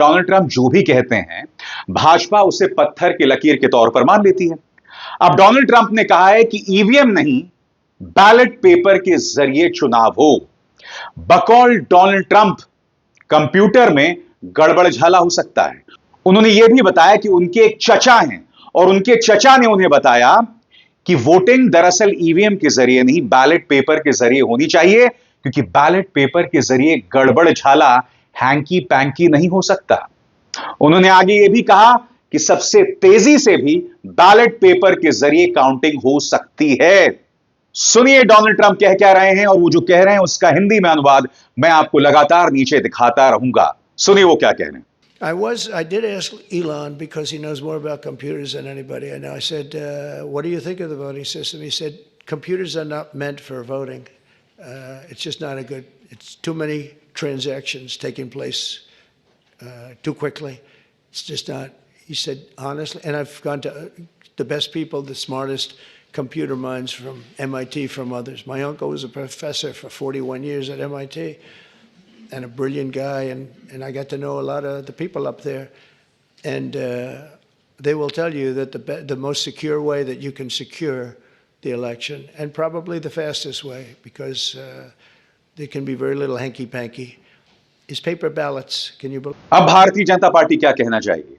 Donald Trump जो भी कहते हैं, भाजपा उसे पत्थर की लकीर के तौर पर मान लेती है। अब डोनाल्ड ट्रंप ने कहा है कि ईवीएम नहीं, बैलेट पेपर के जरिए चुनाव हो। बकौल डोनाल्ड ट्रंप, कंप्यूटर में गड़बड़ झाला हो सकता है। उन्होंने यह भी बताया कि उनके एक चचा हैं और उनके चचा ने उन्हें बताया कि वोटिंग दरअसल ईवीएम के जरिए नहीं, बैलेट पेपर के जरिए होनी चाहिए, क्योंकि बैलेट पेपर के जरिए गड़बड़ झाला हैंकी पैंकी नहीं हो सकता। उन्होंने आगे यह भी कहा कि सबसे तेजी से भी बैलेट पेपर के जरिए काउंटिंग हो सकती है। सुनिए डोनाल्ड ट्रंप कह क्या रहे हैं, और वो जो कह रहे हैं उसका हिंदी में अनुवाद मैं आपको लगातार नीचे दिखाता रहूंगा। सुनिए वो क्या कह रहे हैं। I did ask Elon because he knows more about computers than anybody. And I said, what do you think of the voting system? He said, computers are not meant for voting. It's just not it's too many transactions taking place too quickly. It's just not, he said, honestly, and I've gone to the best people, the smartest computer minds from MIT, from others. My uncle was a professor for 41 years at MIT. And a brilliant guy, and I got to know a lot of the people up there, and they will tell you that the most secure way that you can secure the election, and probably the fastest way, because there can be very little hanky-panky, is paper ballots. Can you believe? अब Bharatiya Janata party क्या कहना चाहेगी?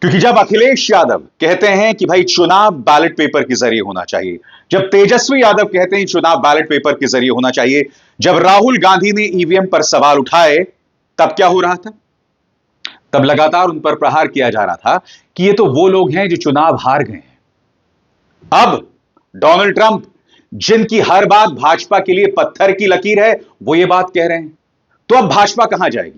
क्योंकि जब अखिलेश यादव कहते हैं कि भाई चुनाव बैलेट पेपर के जरिए होना चाहिए, जब तेजस्वी यादव कहते हैं चुनाव बैलेट पेपर के जरिए होना चाहिए, जब राहुल गांधी ने ईवीएम पर सवाल उठाए, तब क्या हो रहा था? तब लगातार उन पर प्रहार किया जा रहा था कि ये तो वो लोग हैं जो चुनाव हार गए हैं। अब डोनाल्ड ट्रंप, जिनकी हर बात भाजपा के लिए पत्थर की लकीर है, वो ये बात कह रहे हैं। तो अब भाजपा कहां जाएगी?